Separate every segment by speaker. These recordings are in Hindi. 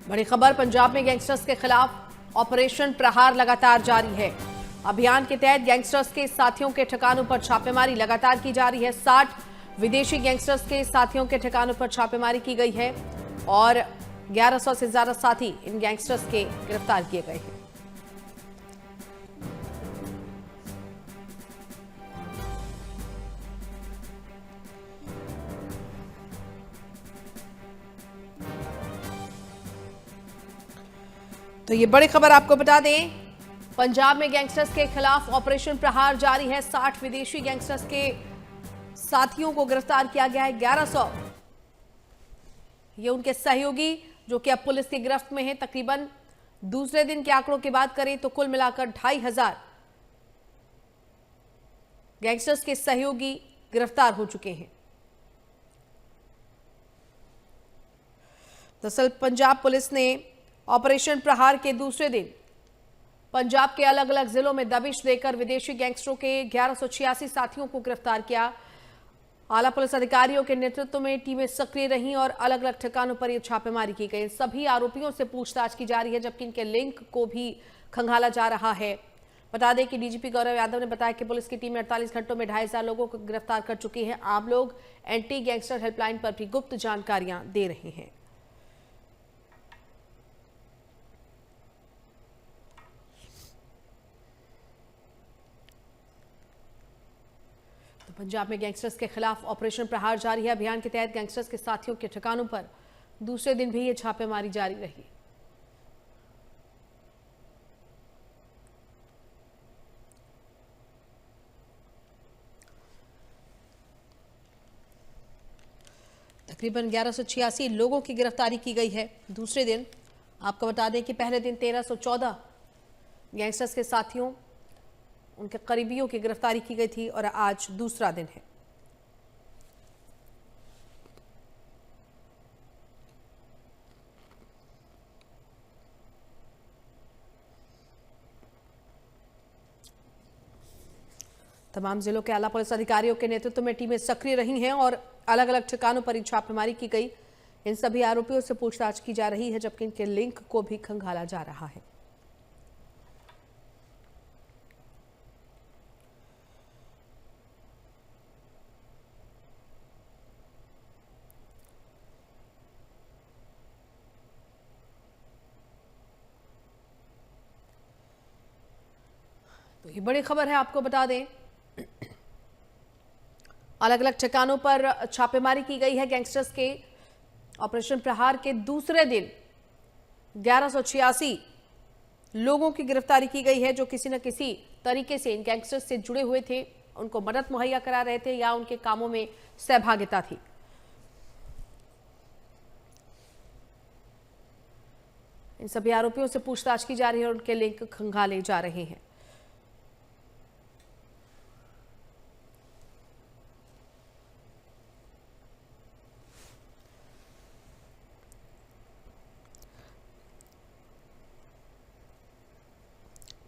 Speaker 1: बड़ी खबर, पंजाब में गैंगस्टर्स के खिलाफ ऑपरेशन प्रहार लगातार जारी है। अभियान के तहत गैंगस्टर्स के साथियों के ठिकानों पर छापेमारी लगातार की जा रही है। 60 विदेशी गैंगस्टर्स के साथियों के ठिकानों पर छापेमारी की गई है और 1100 से ज्यादा साथी इन गैंगस्टर्स के गिरफ्तार किए गए हैं। तो ये बड़ी खबर आपको बता दें, पंजाब में गैंगस्टर्स के खिलाफ ऑपरेशन प्रहार जारी है। 60 विदेशी गैंगस्टर्स के साथियों को गिरफ्तार किया गया है। 1100 ये उनके सहयोगी जो कि अब पुलिस की गिरफ्त में है। तकरीबन दूसरे दिन के आंकड़ों की बात करें तो कुल मिलाकर 2500 गैंगस्टर्स के सहयोगी गिरफ्तार हो चुके हैं। दरअसल पंजाब पुलिस ने ऑपरेशन प्रहार के दूसरे दिन पंजाब के अलग अलग जिलों में दबिश देकर विदेशी गैंगस्टरों के 1186 साथियों को गिरफ्तार किया। आला पुलिस अधिकारियों के नेतृत्व में टीमें सक्रिय रहीं और अलग अलग ठिकानों पर यह छापेमारी की गई। सभी आरोपियों से पूछताछ की जा रही है, जबकि इनके लिंक को भी खंगाला जा रहा है। बता दें कि डीजीपी गौरव यादव ने बताया कि पुलिस की टीम 48 घंटों में 2500 लोगों को गिरफ्तार कर चुकी है। आम लोग एंटी गैंगस्टर हेल्पलाइन पर भी गुप्त जानकारियां दे रहे हैं। पंजाब में गैंगस्टर्स के खिलाफ ऑपरेशन प्रहार जारी है। अभियान के तहत गैंगस्टर्स के साथियों के ठिकानों पर दूसरे दिन भी ये छापेमारी जारी रही। तकरीबन 1186 लोगों की गिरफ्तारी की गई है। दूसरे दिन आपको बता दें कि पहले दिन 1314 गैंगस्टर्स के साथियों, उनके करीबियों की गिरफ्तारी की गई थी और आज दूसरा दिन है। तमाम जिलों के आला पुलिस अधिकारियों के नेतृत्व में टीमें सक्रिय रही हैं और अलग अलग ठिकानों पर छापेमारी की गई। इन सभी आरोपियों से पूछताछ की जा रही है, जबकि इनके लिंक को भी खंगाला जा रहा है। तो ये बड़ी खबर है, आपको बता दें अलग अलग ठिकानों पर छापेमारी की गई है। गैंगस्टर्स के ऑपरेशन प्रहार के दूसरे दिन 1186 लोगों की गिरफ्तारी की गई है, जो किसी न किसी तरीके से इन गैंगस्टर्स से जुड़े हुए थे, उनको मदद मुहैया करा रहे थे या उनके कामों में सहभागिता थी। इन सभी आरोपियों से पूछताछ की जा रही है और उनके लिंक खंगाले जा रहे हैं।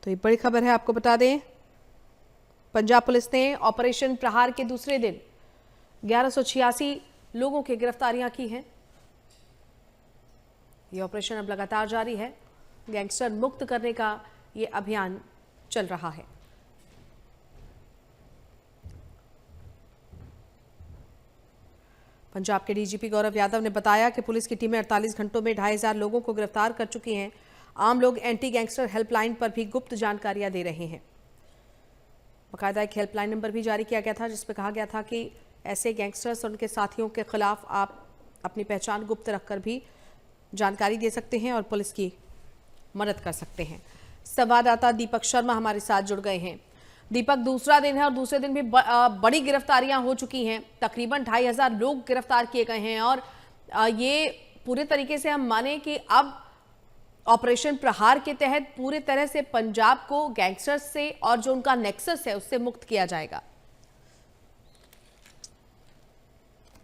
Speaker 1: तो ये बड़ी खबर है, आपको बता दें पंजाब पुलिस ने ऑपरेशन प्रहार के दूसरे दिन 1186 लोगों की गिरफ्तारियां की हैं। ये ऑपरेशन अब लगातार जारी है। गैंगस्टर मुक्त करने का ये अभियान चल रहा है। पंजाब के डीजीपी गौरव यादव ने बताया कि पुलिस की टीमें 48 घंटों में 2500 लोगों को गिरफ्तार कर चुकी हैं। आम लोग एंटी गैंगस्टर हेल्पलाइन पर भी गुप्त जानकारियां दे रहे हैं। बाकायदा एक हेल्पलाइन नंबर भी जारी किया गया था, जिसमें कहा गया था कि ऐसे गैंगस्टर्स और उनके साथियों के खिलाफ आप अपनी पहचान गुप्त रखकर भी जानकारी दे सकते हैं और पुलिस की मदद कर सकते हैं। संवाददाता दीपक शर्मा हमारे साथ जुड़ गए हैं। दीपक, दूसरा दिन है और दूसरे दिन भी बड़ी गिरफ्तारियां हो चुकी हैं। तकरीबन 2500 लोग गिरफ्तार किए गए हैं और ये पूरे तरीके से हम माने कि अब ऑपरेशन प्रहार के तहत पूरे तरह से पंजाब को गैंगस्टर्स से और जो उनका नेक्सस है उससे मुक्त किया जाएगा।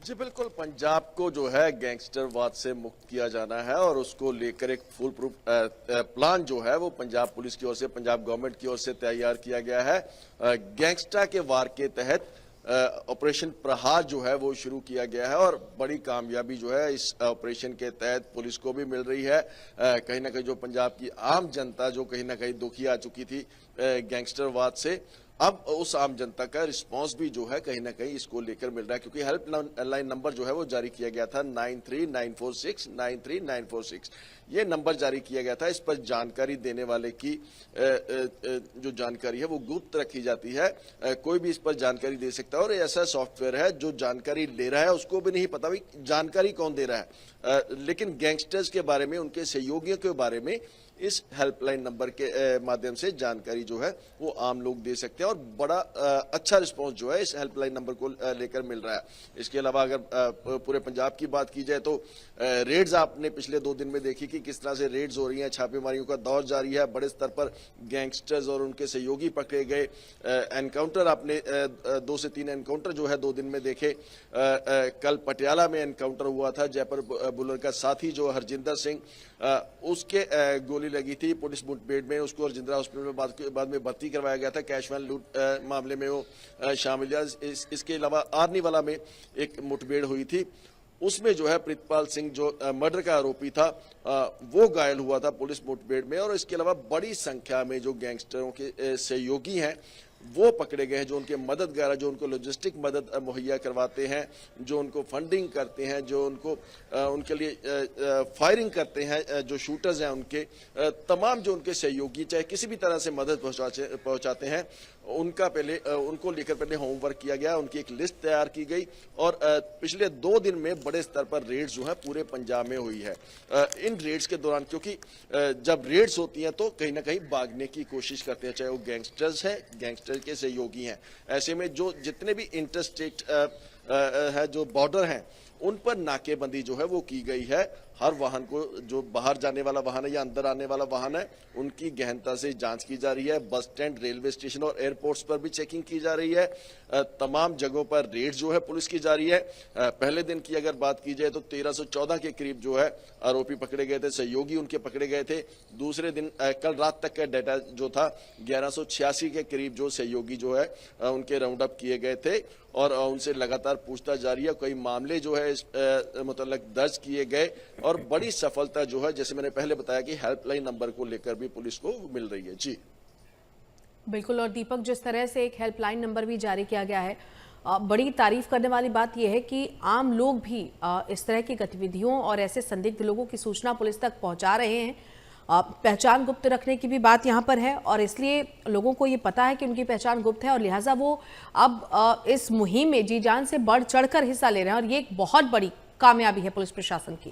Speaker 2: जी बिल्कुल, पंजाब को जो है गैंगस्टरवाद से मुक्त किया जाना है और उसको लेकर एक फुल प्रूफ प्लान जो है वो पंजाब पुलिस की ओर से, पंजाब गवर्नमेंट की ओर से तैयार किया गया है। गैंगस्टर के वार के तहत ऑपरेशन प्रहार जो है वो शुरू किया गया है और बड़ी कामयाबी जो है इस ऑपरेशन के तहत पुलिस को भी मिल रही है। कहीं ना कहीं जो पंजाब की आम जनता जो कहीं ना कहीं दुखी आ चुकी थी गैंगस्टरवाद से, अब उस आम जनता का रिस्पांस भी जो है कहीं ना कहीं इसको लेकर मिल रहा है, क्योंकि हेल्पलाइन नंबर जो है वो जारी किया गया था 9394693946। ये नंबर जारी किया गया था। इस पर जानकारी देने वाले की जो जानकारी है वो गुप्त रखी जाती है। कोई भी इस पर जानकारी दे सकता है और ऐसा सॉफ्टवेयर है जो जानकारी ले रहा है उसको भी नहीं पता भाई जानकारी कौन दे रहा है, लेकिन गैंगस्टर्स के बारे में, उनके सहयोगियों के बारे में इस हेल्पलाइन नंबर के माध्यम से जानकारी जो है वो आम लोग दे सकते हैं और बड़ा अच्छा रिस्पांस जो है इस हेल्पलाइन नंबर को लेकर मिल रहा है। इसके अलावा अगर पूरे पंजाब की बात की जाए तो रेड्स आपने पिछले 2 दिन में देखी कि किस तरह से रेड्स हो रही हैं, छापेमारियों का दौर जारी है, बड़े स्तर पर गैंगस्टर्स और उनके सहयोगी पकड़े गए। एनकाउंटर आपने 2 से 3 एनकाउंटर जो है 2 दिन में देखे। कल पटियाला में एनकाउंटर हुआ था, जयपुर बुलर का साथी जो हरजिंदर सिंह, उसके गोली लगी थी पुलिस मुठभेड़ में, उसको हरजिंद्रा हॉस्पिटल में बाद में भर्ती करवाया गया था। कैश वैन लूट मामले में वो शामिल है। इसके अलावा आर्नीवाला में एक मुठभेड़ हुई थी, उसमें जो है प्रितपाल सिंह जो मर्डर का आरोपी था वो घायल हुआ था पुलिस मुठभेड़ में। और इसके अलावा बड़ी संख्या में जो गैंगस्टरों के सहयोगी हैं वो पकड़े गए हैं, जो उनके मददगार, जो उनको लॉजिस्टिक मदद मुहैया करवाते हैं, जो उनको फंडिंग करते हैं, जो उनको उनके लिए फायरिंग करते हैं, जो शूटर्स हैं उनके तमाम जो उनके सहयोगी चाहे किसी भी तरह से मदद पहुंचाते हैं, उनको लेकर पहले होमवर्क किया गया, उनकी एक लिस्ट तैयार की गई और पिछले 2 दिन में बड़े स्तर पर रेड्स जो है पूरे पंजाब में हुई है। इन रेड्स के दौरान, क्योंकि जब रेड्स होती हैं तो कहीं ना कहीं भागने की कोशिश करते हैं, चाहे वो गैंगस्टर्स हैं, गैंगस्टर के सहयोगी हैं। ऐसे में जो जितने भी इंटरस्टेट है, जो बॉर्डर हैं, उन पर नाकेबंदी जो है वो की गई है। हर वाहन को, जो बाहर जाने वाला वाहन है या अंदर आने वाला वाहन है, उनकी गहनता से जांच की जा रही है। बस स्टैंड, रेलवे स्टेशन और एयरपोर्ट्स पर भी चेकिंग की जा रही है। तमाम जगहों पर रेड जो है पुलिस की जा रही है। पहले दिन की अगर बात की जाए तो 1314 के करीब जो है आरोपी पकड़े गए थे, सहयोगी उनके पकड़े गए थे। दूसरे दिन कल रात तक का डाटा जो था 1186 के करीब जो सहयोगी जो है उनके राउंड अप किए गए थे और उनसे लगातार पूछताछ जारी है। कई मामले जो है मतलब दर्ज किए गए और बड़ी सफलता जो है, जैसे मैंने पहले बताया कि हेल्पलाइन नंबर को लेकर भी पुलिस को मिल रही है। जी
Speaker 1: बिल्कुल। और दीपक, जिस तरह से एक हेल्पलाइन नंबर भी जारी किया गया है, बड़ी तारीफ करने वाली बात यह है कि आम लोग भी इस तरह की गतिविधियों और ऐसे संदिग्ध लोगों की सूचना पुलिस तक पहुंचा रहे हैं। पहचान गुप्त रखने की भी बात यहाँ पर है और इसलिए लोगों को ये पता है कि उनकी पहचान गुप्त है और लिहाजा वो अब इस मुहिम में जी जान से बढ़ चढ़कर हिस्सा ले रहे हैं और ये एक बहुत बड़ी कामयाबी है पुलिस प्रशासन की।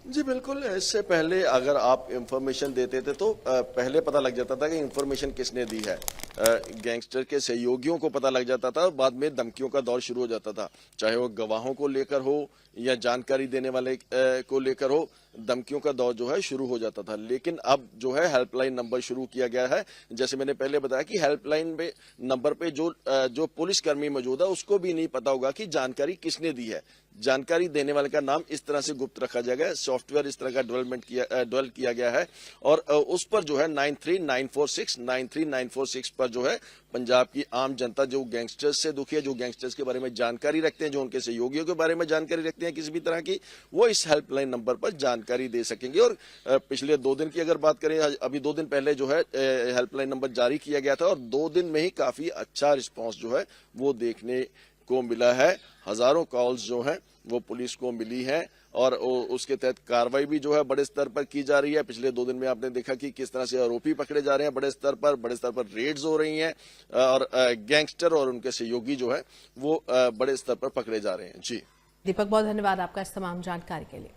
Speaker 2: जी बिल्कुल। इससे पहले अगर आप इंफॉर्मेशन देते थे तो पहले पता लग जाता था कि इंफॉर्मेशन किसने दी है। गैंगस्टर के सहयोगियों को पता लग जाता था, बाद में धमकियों का दौर शुरू हो जाता था, चाहे वो गवाहों को लेकर हो या जानकारी देने वाले को लेकर हो, धमकियों का दौर जो है शुरू हो जाता था। लेकिन अब जो है हेल्पलाइन नंबर शुरू किया गया है। जैसे मैंने पहले बताया कि हेल्पलाइन पे नंबर पे जो पुलिसकर्मी मौजूद है उसको भी नहीं पता होगा कि जानकारी किसने दी है। जानकारी देने वाले का नाम इस तरह से गुप्त रखा जाएगा। सॉफ्टवेयर इस तरह का डेवलप किया गया है और उस पर जो है 9394693946 पर जो है पंजाब की आम जनता जो गैंगस्टर्स से दुखी है, जो गैंगस्टर्स के बारे में जानकारी रखते हैं, जो उनके सहयोगियों के बारे में जानकारी रखते हैं किसी भी तरह की, वो इस हेल्पलाइन नंबर पर जानकारी दे सकेंगे। और पिछले 2 दिन की अगर बात करें, अभी 2 दिन पहले जो है हेल्पलाइन नंबर जारी किया गया था और 2 दिन में ही काफी अच्छा रिस्पॉन्स जो है वो देखने को मिला है। हजारों कॉल्स जो हैं वो पुलिस को मिली हैं और उसके तहत कार्रवाई भी जो है बड़े स्तर पर की जा रही है। पिछले 2 दिन में आपने देखा कि किस तरह से आरोपी पकड़े जा रहे हैं, बड़े स्तर पर रेड्स हो रही हैं और गैंगस्टर और उनके सहयोगी जो है वो बड़े स्तर पर पकड़े जा रहे हैं। जी
Speaker 1: दीपक, बहुत धन्यवाद आपका इस तमाम जानकारी के लिए।